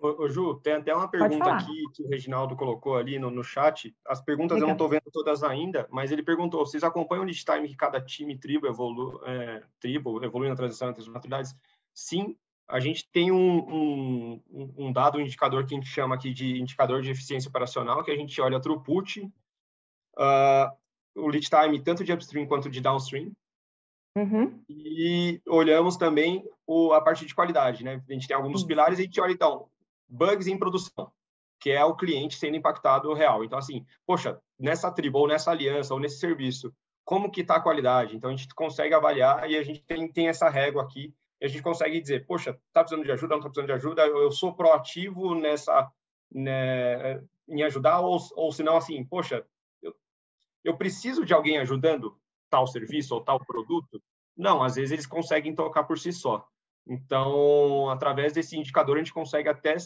Ô, Ju, tem até uma pergunta aqui que o Reginaldo colocou ali no chat. As perguntas Legal. Eu não estou vendo todas ainda, mas ele perguntou: vocês acompanham o lead time que cada time, tribo evolui na transição entre as maturidades? Sim, a gente tem um dado, um indicador que a gente chama aqui de indicador de eficiência operacional, que a gente olha throughput, o lead time tanto de upstream quanto de downstream. Uhum. E olhamos também a parte de qualidade, né? A gente tem alguns pilares e a gente olha, então, bugs em produção, que é o cliente sendo impactado real. Então, assim, poxa, nessa tribo, ou nessa aliança, ou nesse serviço, como que está a qualidade? Então, a gente consegue avaliar e a gente tem essa régua aqui, e a gente consegue dizer, poxa, está precisando de ajuda, não está precisando de ajuda, eu sou proativo em ajudar, ou se não, assim, poxa, eu preciso de alguém ajudando tal serviço ou tal produto? Não, às vezes eles conseguem tocar por si só. Então, através desse indicador, a gente consegue até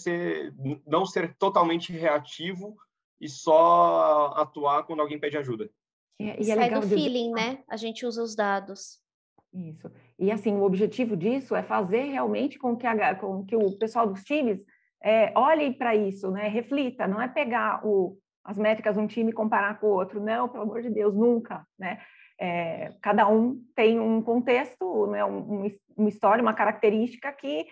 não ser totalmente reativo e só atuar quando alguém pede ajuda. E sai do feeling, né? A gente usa os dados. Isso. E, assim, o objetivo disso é fazer realmente com que o pessoal dos times olhe para isso, né? Reflita, não é pegar as métricas de um time e comparar com o outro. Não, pelo amor de Deus, nunca, né? Cada um tem um contexto, né, uma história, uma característica que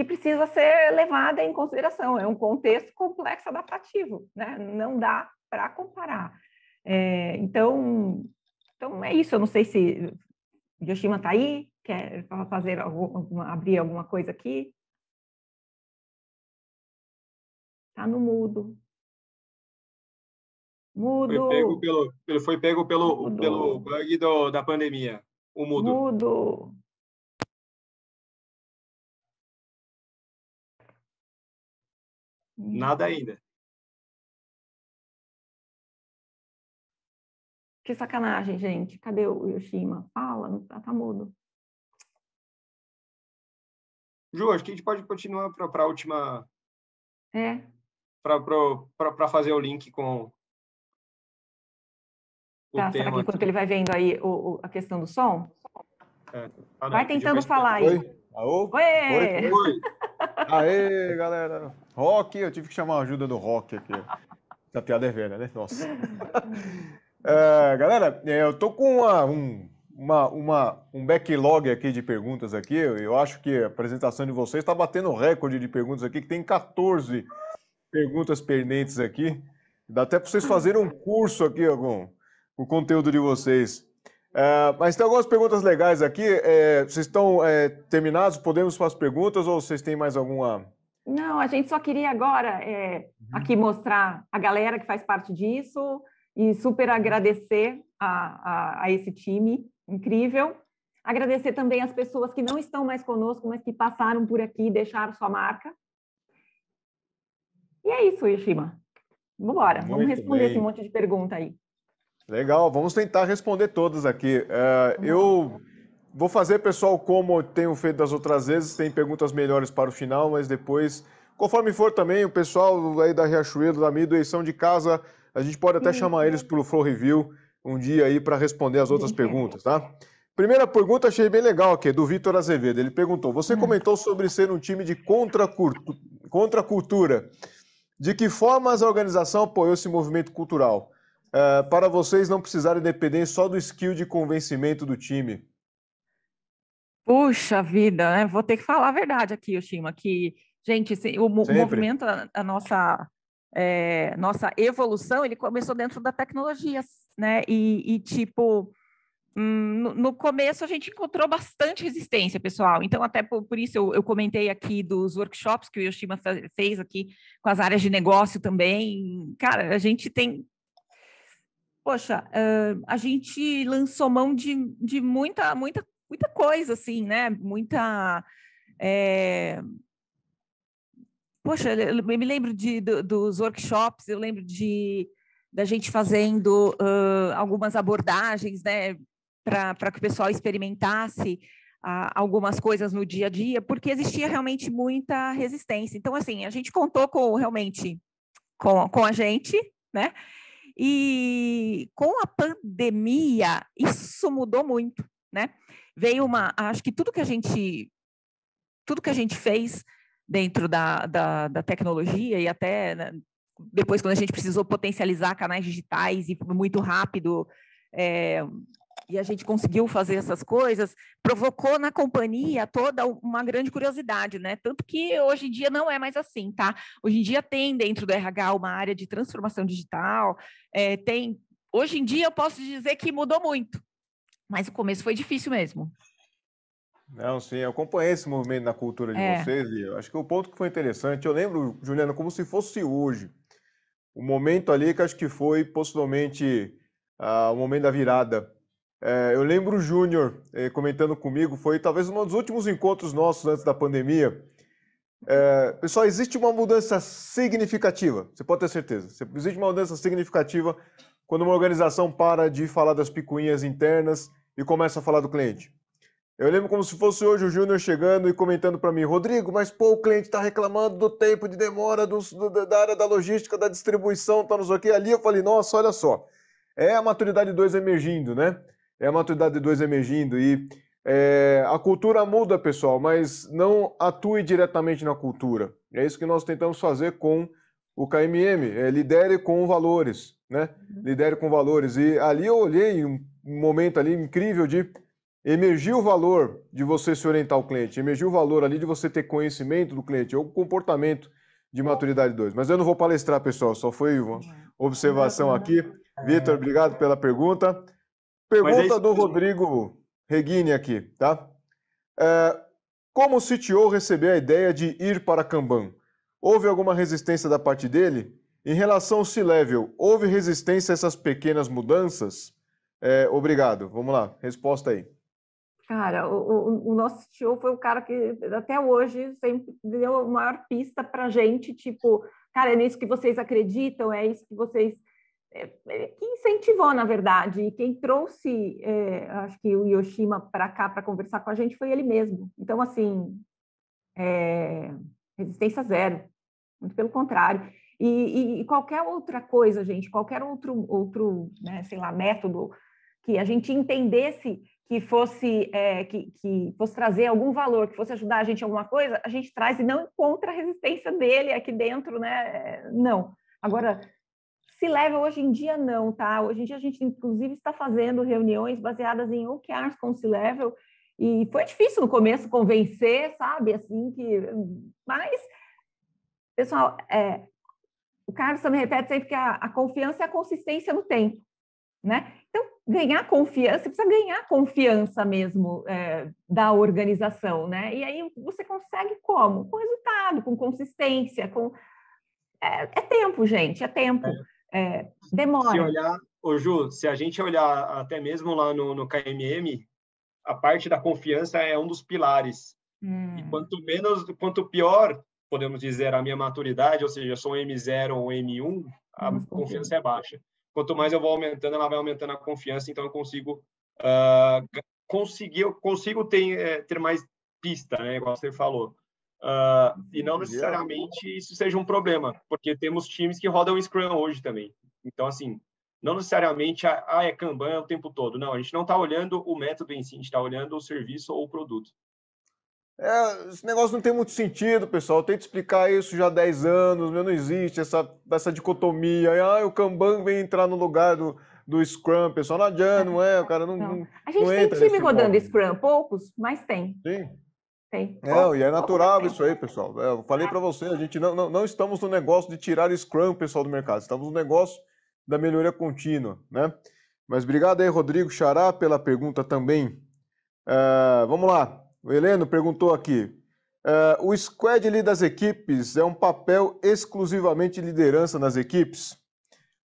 precisa ser levada em consideração. É um contexto complexo adaptativo, né? Não dá para comparar. Então é isso. Eu não sei se o Yoshima está aí, quer fazer abrir alguma coisa aqui? Está no mudo. Mudo. Foi pego pelo bug da pandemia. O mudo. Mudo. Nada ainda. Que sacanagem, gente. Cadê o Yoshima? Fala, tá mudo. Ju, acho que a gente pode continuar para a última... É. Para fazer o link com o Tá, será tema que aqui. enquanto ele vai vendo aí a questão do som? Não, vai tentando falar aí. Oi? Alô? Oi! Oi. Aê, galera. Rock, eu tive que chamar a ajuda do Rock aqui. Essa piada é velha, né? Nossa. Galera, eu tô com um backlog aqui de perguntas aqui. Eu acho que a apresentação de vocês está batendo recorde de perguntas aqui, que tem 14 perguntas pendentes aqui. Dá até para vocês fazerem um curso aqui com o conteúdo de vocês. Mas tem algumas perguntas legais aqui. Vocês estão terminados? Podemos fazer perguntas ou vocês têm mais alguma? Não, a gente só queria agora aqui mostrar a galera que faz parte disso e super agradecer a esse time incrível. Agradecer também as pessoas que não estão mais conosco, mas que passaram por aqui e deixaram sua marca. E é isso, Yoshima. Vamos embora, vamos responder esse monte de pergunta aí. Legal, vamos tentar responder todas aqui. Eu vou fazer, pessoal, como eu tenho feito das outras vezes, tem perguntas melhores para o final, mas depois, conforme for também, o pessoal aí da Riachuelo, da Midway, são de casa, a gente pode até chamar eles para o Flow Review um dia aí para responder as outras perguntas, tá? Primeira pergunta, achei bem legal aqui, do Vitor Azevedo. Ele perguntou, você comentou sobre ser um time de contracultura. De que formas a organização apoiou esse movimento cultural? Para vocês não precisarem depender só do skill de convencimento do time. Puxa vida, né? Vou ter que falar a verdade aqui, Yoshima, que, gente, o movimento, a nossa evolução, ele começou dentro da tecnologia, né? Tipo, no começo a gente encontrou bastante resistência, pessoal. Então, até por isso eu comentei aqui dos workshops que o Yoshima fez aqui com as áreas de negócio também. Cara, a gente tem... Poxa, a gente lançou mão de muita coisa, assim, né? Poxa, eu me lembro dos workshops, eu lembro da gente fazendo algumas abordagens, né? Para que o pessoal experimentasse algumas coisas no dia a dia, porque existia realmente muita resistência. Então, assim, a gente contou realmente com a gente, né? E com a pandemia, isso mudou muito, né? Veio acho que tudo que a gente fez dentro da tecnologia e até, né, depois quando a gente precisou potencializar canais digitais e muito rápido, e a gente conseguiu fazer essas coisas, provocou na companhia toda uma grande curiosidade, né? Tanto que hoje em dia não é mais assim, tá? Hoje em dia tem dentro do RH uma área de transformação digital, hoje em dia eu posso dizer que mudou muito, mas o começo foi difícil mesmo. Não, sim, eu acompanhei esse movimento na cultura de vocês e eu acho que o ponto que foi interessante, eu lembro, Juliana, como se fosse hoje, o momento ali que acho que foi possivelmente o momento da virada. Eu lembro o Júnior comentando comigo, foi talvez um dos últimos encontros nossos antes da pandemia. Pessoal, existe uma mudança significativa, você pode ter certeza. Existe uma mudança significativa quando uma organização para de falar das picuinhas internas e começa a falar do cliente. Eu lembro como se fosse hoje o Júnior chegando e comentando para mim, Rodrigo, mas pô, o cliente está reclamando do tempo de demora da área da logística, da distribuição, tá, não sei o quê. Ali eu falei, nossa, olha só, é a maturidade 2 emergindo, né? É a maturidade 2 emergindo e a cultura muda, pessoal, mas não atue diretamente na cultura. É isso que nós tentamos fazer com o KMM, lidere com valores, né? Lidere com valores. E ali eu olhei um momento ali incrível de emergiu o valor de você se orientar ao cliente, emergiu o valor ali de você ter conhecimento do cliente, ou comportamento de maturidade 2. Mas eu não vou palestrar, pessoal, só foi uma observação aqui. Vitor, obrigado pela pergunta. Pergunta do Rodrigo Reguini aqui, tá? Como o CTO recebeu a ideia de ir para Kanban? Houve alguma resistência da parte dele? Em relação ao C-Level, houve resistência a essas pequenas mudanças? Obrigado. Vamos lá, resposta aí. Cara, o nosso CTO foi o cara que até hoje sempre deu a maior pista para a gente, tipo, cara, é nisso que vocês acreditam, é isso que vocês... que incentivou, na verdade, e quem trouxe, acho que o Yoshima para cá para conversar com a gente foi ele mesmo. Então, assim, resistência zero, muito pelo contrário. E qualquer outra coisa, gente, qualquer outro né, sei lá, método que a gente entendesse que fosse, que fosse trazer algum valor, que fosse ajudar a gente em alguma coisa, a gente traz e não encontra a resistência dele aqui dentro, né? Não. Agora, C-Level hoje em dia não, tá? Hoje em dia a gente, inclusive, está fazendo reuniões baseadas em OKRs com C-Level, e foi difícil no começo convencer, sabe? Assim, mas, pessoal, o Carlos também repete sempre que a confiança é a consistência no tempo, né? Então, ganhar confiança, você precisa ganhar confiança mesmo da organização, né? E aí você consegue como? Com resultado, com consistência, é tempo, gente, é tempo. Demora. Se olhar, Ju, se a gente olhar até mesmo lá no KMM, a parte da confiança é um dos pilares. E quanto pior, podemos dizer, a minha maturidade, ou seja, eu sou um M0 ou um M1, a confiança é baixa. Quanto mais eu vou aumentando, ela vai aumentando a confiança, então eu consigo ter mais pista, né, igual você falou. E não necessariamente isso seja um problema, porque temos times que rodam Scrum hoje também. Então, assim, não necessariamente é Kanban o tempo todo. Não, a gente não está olhando o método em si, a gente está olhando o serviço ou o produto. Esse negócio não tem muito sentido, pessoal. Eu tento explicar isso já há 10 anos, não existe essa dicotomia. O Kanban vem entrar no lugar do Scrum, pessoal. Não adianta, o cara não A gente não tem entra time nesse rodando modo. Scrum, poucos, mas tem. Sim. Tem. E é natural isso aí, pessoal. Eu falei para você, a gente não estamos no negócio de tirar Scrum, pessoal do mercado. Estamos no negócio da melhoria contínua, né? Mas obrigado aí, Rodrigo Xará, pela pergunta também. Vamos lá. O Heleno perguntou aqui. O squad lead das equipes é um papel exclusivamente de liderança nas equipes?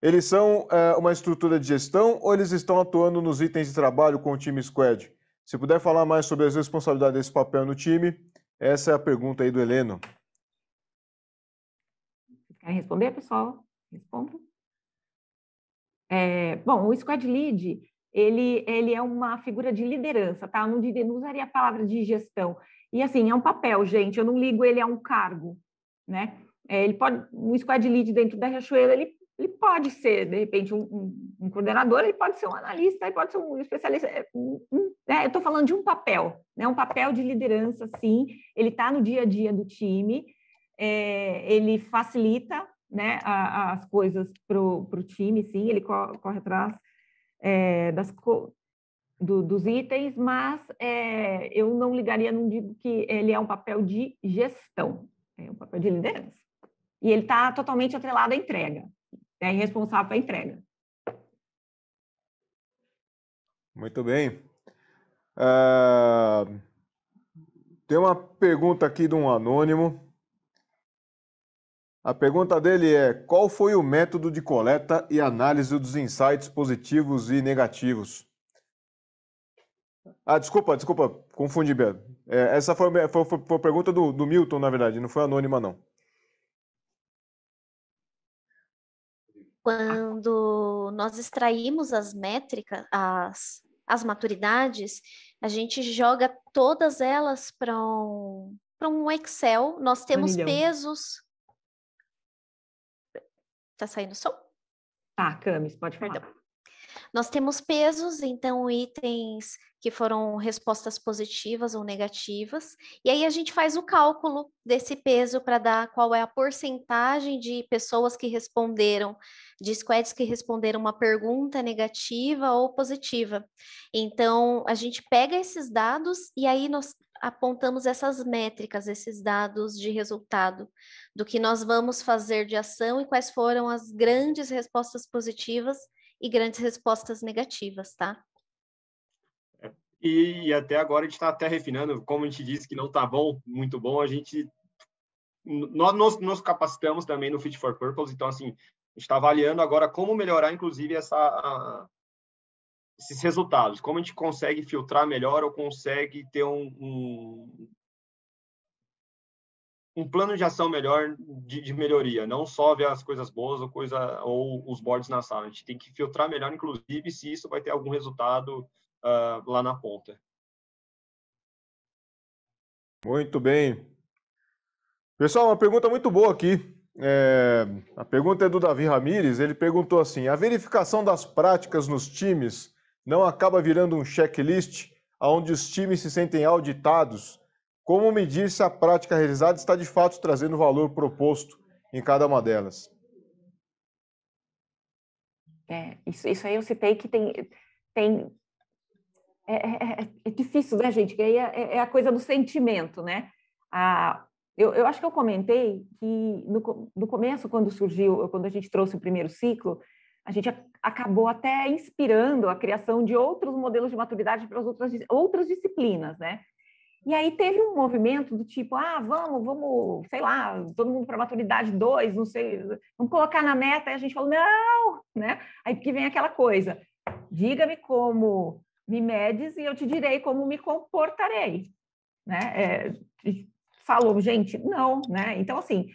Eles são uma estrutura de gestão ou eles estão atuando nos itens de trabalho com o time squad? Se puder falar mais sobre as responsabilidades desse papel no time, essa é a pergunta aí do Heleno. Querem responder, pessoal? Respondam. Bom, o squad lead, ele é uma figura de liderança, tá? Eu não usaria a palavra de gestão. E, assim, é um papel, gente, eu não ligo ele a um cargo, né? Um squad lead dentro da Riachuelo, ele pode ser, de repente, um coordenador, ele pode ser um analista, ele pode ser um especialista. Eu estou falando de um papel, né? Um papel de liderança, sim. Ele está no dia a dia do time, ele facilita, né, as coisas para o time, sim, ele corre atrás dos itens, mas eu não ligaria, não digo que ele é um papel de gestão, é um papel de liderança. E ele está totalmente atrelado à entrega, é responsável pela entrega. Muito bem. Tem uma pergunta aqui de um anônimo. A pergunta dele é: qual foi o método de coleta e análise dos insights positivos e negativos? Desculpa, confundi, Beto. Essa foi a pergunta do Milton, na verdade, não foi anônima, não. Quando nós extraímos as métricas, as maturidades, a gente joga todas elas para um Excel. Nós temos pesos. Tá saindo som? Tá, Camis, pode falar. Perdão. Nós temos pesos, então itens que foram respostas positivas ou negativas, e aí a gente faz o cálculo desse peso para dar qual é a porcentagem de pessoas que responderam, de squads que responderam uma pergunta negativa ou positiva. Então, a gente pega esses dados e aí nós apontamos essas métricas, esses dados de resultado, do que nós vamos fazer de ação e quais foram as grandes respostas positivas e grandes respostas negativas, tá? E até agora a gente está até refinando, como a gente disse que não está bom, muito bom, nós nos capacitamos também no Fit for Purpose, então assim, a gente está avaliando agora como melhorar, inclusive, esses resultados? Como a gente consegue filtrar melhor ou consegue ter um plano de ação melhor de melhoria, não só ver as coisas boas ou os boards na sala. A gente tem que filtrar melhor, inclusive, se isso vai ter algum resultado lá na ponta. Muito bem. Pessoal, uma pergunta muito boa aqui. A pergunta é do Davi Ramires. Ele perguntou assim: a verificação das práticas nos times não acaba virando um checklist onde os times se sentem auditados? Como medir se a prática realizada está de fato trazendo o valor proposto em cada uma delas? Isso aí eu citei que é difícil, né, gente? Que aí é a coisa do sentimento, né? Eu acho que eu comentei que no começo, quando a gente trouxe o primeiro ciclo, a gente acabou até inspirando a criação de outros modelos de maturidade para as outras disciplinas, né? E aí teve um movimento do tipo, vamos, sei lá, todo mundo para maturidade 2, não sei, vamos colocar na meta, e a gente falou, não, né? Aí que vem aquela coisa, diga-me como me medes e eu te direi como me comportarei, né? Falou, gente, não, né? Então, assim,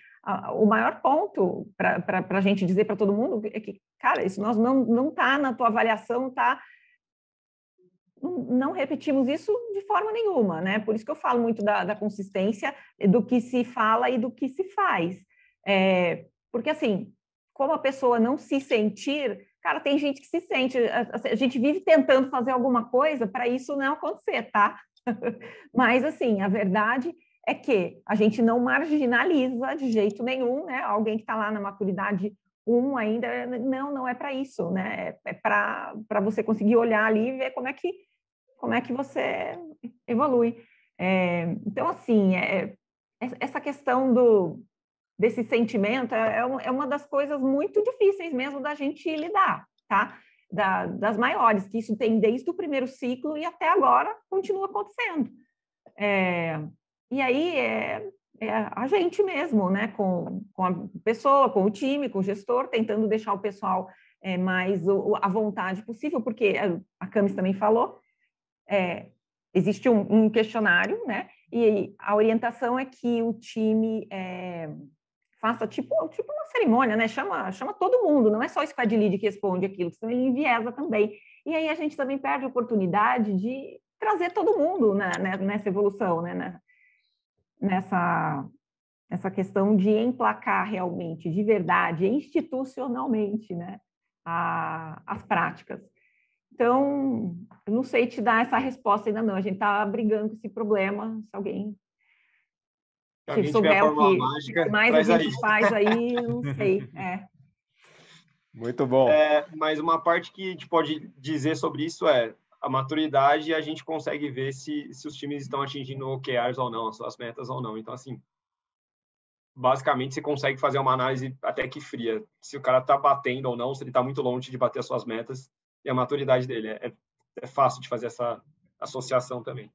o maior ponto para a gente dizer para todo mundo é que, cara, isso nós não está na tua avaliação, tá? Não repetimos isso de forma nenhuma, né? Por isso que eu falo muito da consistência do que se fala e do que se faz. Porque, assim, como a pessoa não se sentir, cara, tem gente que se sente, a gente vive tentando fazer alguma coisa para isso não acontecer, tá? Mas, assim, a verdade é que a gente não marginaliza de jeito nenhum, né? Alguém que está lá na maturidade 1 ainda, não é para isso, né? É para você conseguir olhar ali e ver como é que você evolui. Então, assim, essa questão desse sentimento é uma das coisas muito difíceis mesmo da gente lidar, tá? Das maiores, que isso tem desde o primeiro ciclo e até agora continua acontecendo. E aí a gente mesmo, né, com a pessoa, com o time, com o gestor, tentando deixar o pessoal mais à vontade possível, porque a Camis também falou, existe um questionário, né, e a orientação é que o time faça tipo uma cerimônia, né, chama todo mundo, não é só o squad lead que responde aquilo, senão ele enviesa também. E aí a gente também perde a oportunidade de trazer todo mundo nessa evolução, né, nessa questão de emplacar realmente, de verdade, institucionalmente, né, as práticas. Então, eu não sei te dar essa resposta ainda não, a gente está brigando com esse problema, se alguém souber o que mais a gente faz aí, eu não sei. Muito bom. Mas uma parte que a gente pode dizer sobre isso é a maturidade, a gente consegue ver se os times estão atingindo OKRs ou não, as suas metas ou não. Então, assim, basicamente, você consegue fazer uma análise até que fria. Se o cara está batendo ou não, se ele está muito longe de bater as suas metas e a maturidade dele. É fácil de fazer essa associação também.